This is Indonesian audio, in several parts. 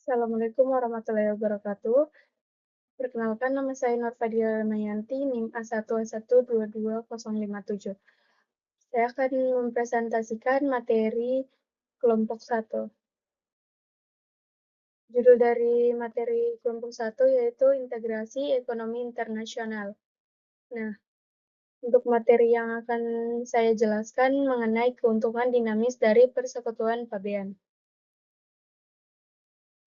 Assalamualaikum warahmatullahi wabarakatuh. Perkenalkan nama saya Nurfadia Damayanti, NIM A1A1220057. Saya akan mempresentasikan materi kelompok 1. Judul dari materi kelompok 1 yaitu Integrasi Ekonomi Internasional. Nah, untuk materi yang akan saya jelaskan mengenai keuntungan dinamis dari persekutuan pabean.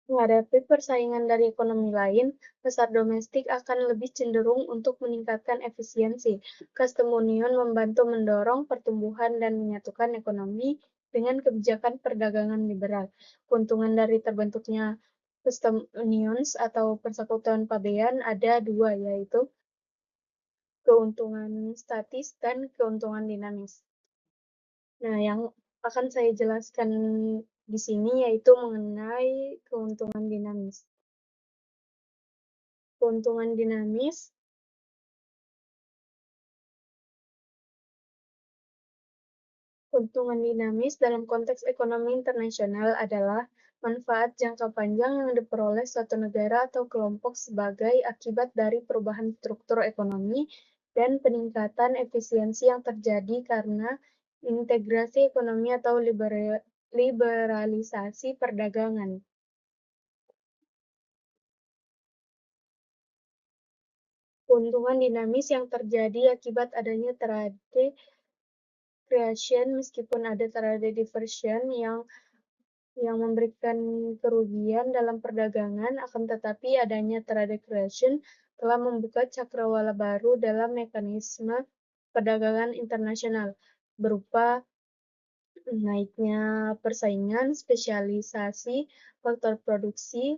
Menghadapi persaingan dari ekonomi lain, pasar domestik akan lebih cenderung untuk meningkatkan efisiensi. Custom Union membantu mendorong pertumbuhan dan menyatukan ekonomi dengan kebijakan perdagangan liberal. Keuntungan dari terbentuknya Custom Unions atau persekutuan pabean ada dua, yaitu keuntungan statis dan keuntungan dinamis. Nah, yang akan saya jelaskan di sini yaitu mengenai keuntungan dinamis. Keuntungan dinamis dalam konteks ekonomi internasional adalah manfaat jangka panjang yang diperoleh suatu negara atau kelompok sebagai akibat dari perubahan struktur ekonomi dan peningkatan efisiensi yang terjadi karena integrasi ekonomi atau liberalisasi perdagangan. Keuntungan dinamis yang terjadi akibat adanya trade creation meskipun ada trade diversion yang memberikan kerugian dalam perdagangan, akan tetapi adanya trade creation telah membuka cakrawala baru dalam mekanisme perdagangan internasional, berupa naiknya persaingan, spesialisasi, faktor produksi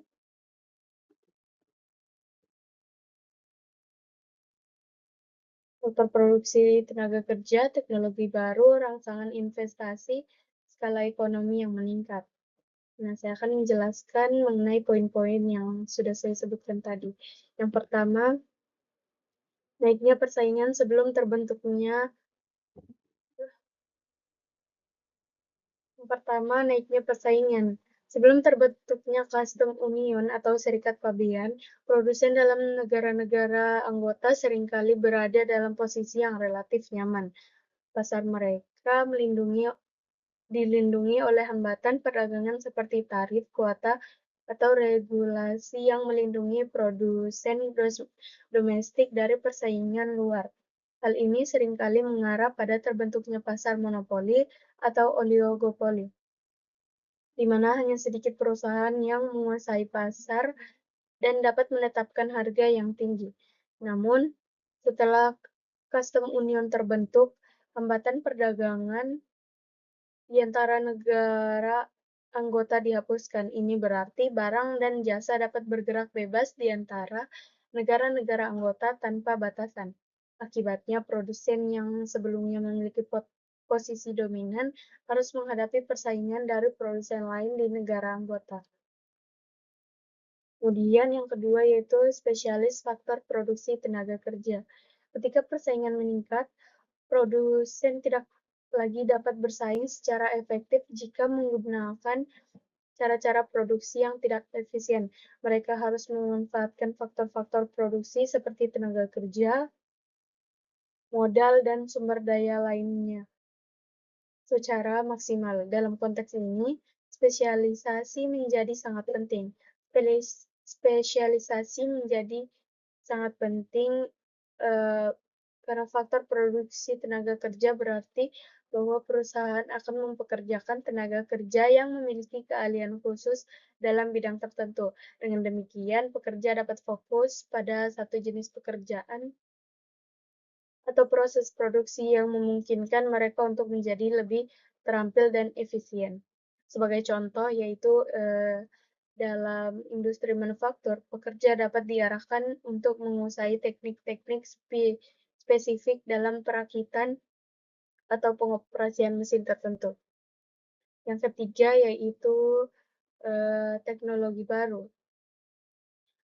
tenaga kerja, teknologi baru, rangsangan investasi, skala ekonomi yang meningkat. Nah, saya akan menjelaskan mengenai poin-poin yang sudah saya sebutkan tadi. Yang pertama, naiknya persaingan sebelum terbentuknya naiknya persaingan. Sebelum terbentuknya Custom Union atau Serikat Pabean, produsen dalam negara-negara anggota seringkali berada dalam posisi yang relatif nyaman. Pasar mereka dilindungi oleh hambatan perdagangan seperti tarif, kuota, atau regulasi yang melindungi produsen domestik dari persaingan luar. Hal ini seringkali mengarah pada terbentuknya pasar monopoli atau oligopoli, di mana hanya sedikit perusahaan yang menguasai pasar dan dapat menetapkan harga yang tinggi. Namun, setelah Custom Union terbentuk, hambatan perdagangan di antara negara anggota dihapuskan. Ini berarti barang dan jasa dapat bergerak bebas di antara negara-negara anggota tanpa batasan. Akibatnya, produsen yang sebelumnya memiliki posisi dominan harus menghadapi persaingan dari produsen lain di negara anggota. Kemudian yang kedua yaitu spesialis faktor produksi tenaga kerja. Ketika persaingan meningkat, produsen tidak lagi dapat bersaing secara efektif jika menggunakan cara-cara produksi yang tidak efisien. Mereka harus memanfaatkan faktor-faktor produksi seperti tenaga kerja, modal, dan sumber daya lainnya secara maksimal. Dalam konteks ini, spesialisasi menjadi sangat penting. Spesialisasi menjadi sangat penting karena faktor produksi tenaga kerja berarti bahwa perusahaan akan mempekerjakan tenaga kerja yang memiliki keahlian khusus dalam bidang tertentu. Dengan demikian, pekerja dapat fokus pada satu jenis pekerjaan atau proses produksi yang memungkinkan mereka untuk menjadi lebih terampil dan efisien. Sebagai contoh, yaitu dalam industri manufaktur, pekerja dapat diarahkan untuk menguasai teknik-teknik spesifik dalam perakitan atau pengoperasian mesin tertentu. Yang ketiga yaitu teknologi baru.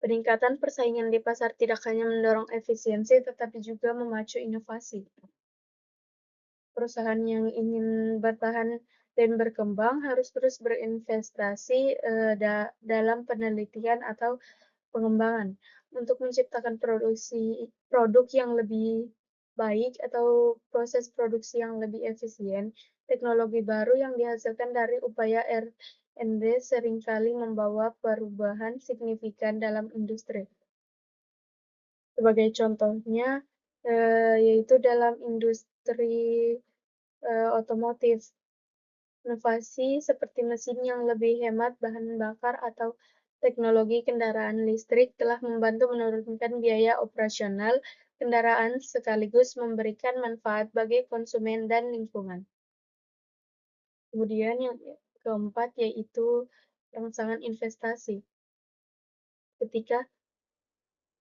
Peningkatan persaingan di pasar tidak hanya mendorong efisiensi, tetapi juga memacu inovasi. Perusahaan yang ingin bertahan dan berkembang harus terus berinvestasi, dalam penelitian atau pengembangan untuk menciptakan produk yang lebih baik atau proses produksi yang lebih efisien. Teknologi baru yang dihasilkan dari upaya R&D seringkali membawa perubahan signifikan dalam industri. Sebagai contohnya, yaitu dalam industri, otomotif. Inovasi seperti mesin yang lebih hemat bahan bakar atau teknologi kendaraan listrik telah membantu menurunkan biaya operasional kendaraan sekaligus memberikan manfaat bagi konsumen dan lingkungan. Kemudian yang keempat yaitu rangsangan investasi. Ketika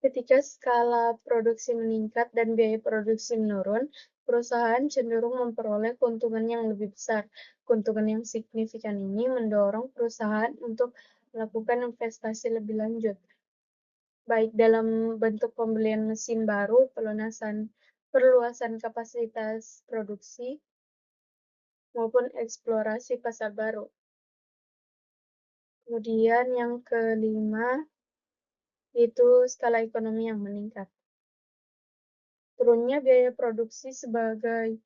Ketika skala produksi meningkat dan biaya produksi menurun, perusahaan cenderung memperoleh keuntungan yang lebih besar. Keuntungan yang signifikan ini mendorong perusahaan untuk melakukan investasi lebih lanjut, baik dalam bentuk pembelian mesin baru, perluasan kapasitas produksi, maupun eksplorasi pasar baru. Kemudian yang kelima, yaitu skala ekonomi yang meningkat. Turunnya biaya produksi sebagai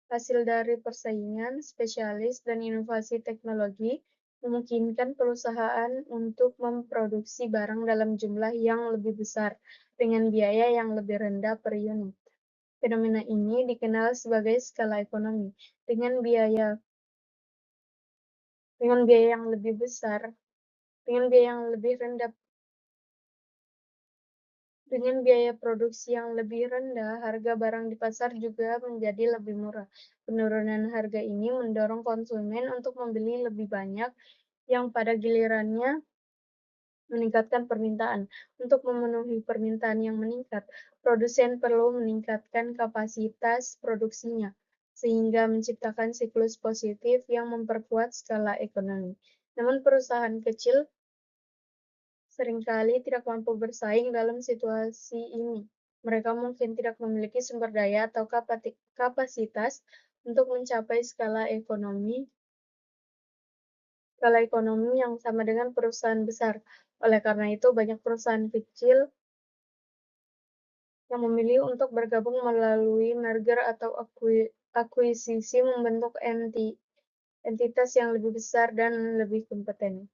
hasil dari persaingan, spesialis, dan inovasi teknologi memungkinkan perusahaan untuk memproduksi barang dalam jumlah yang lebih besar dengan biaya yang lebih rendah per unit. Fenomena ini dikenal sebagai skala ekonomi. Dengan biaya yang lebih besar, dengan biaya yang lebih rendah Dengan biaya produksi yang lebih rendah, harga barang di pasar juga menjadi lebih murah. Penurunan harga ini mendorong konsumen untuk membeli lebih banyak, yang pada gilirannya meningkatkan permintaan. Untuk memenuhi permintaan yang meningkat, produsen perlu meningkatkan kapasitas produksinya, sehingga menciptakan siklus positif yang memperkuat skala ekonomi. Namun perusahaan kecil seringkali tidak mampu bersaing dalam situasi ini. Mereka mungkin tidak memiliki sumber daya atau kapasitas untuk mencapai skala ekonomi yang sama dengan perusahaan besar. Oleh karena itu, banyak perusahaan kecil yang memilih untuk bergabung melalui merger atau akuisisi membentuk entitas yang lebih besar dan lebih kompeten.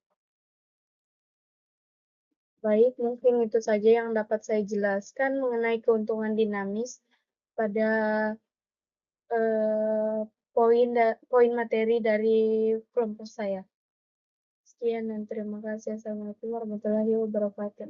Baik, mungkin itu saja yang dapat saya jelaskan mengenai keuntungan dinamis pada eh, poin materi dari kelompok saya. Sekian dan terima kasih. Assalamualaikum warahmatullahi wabarakatuh.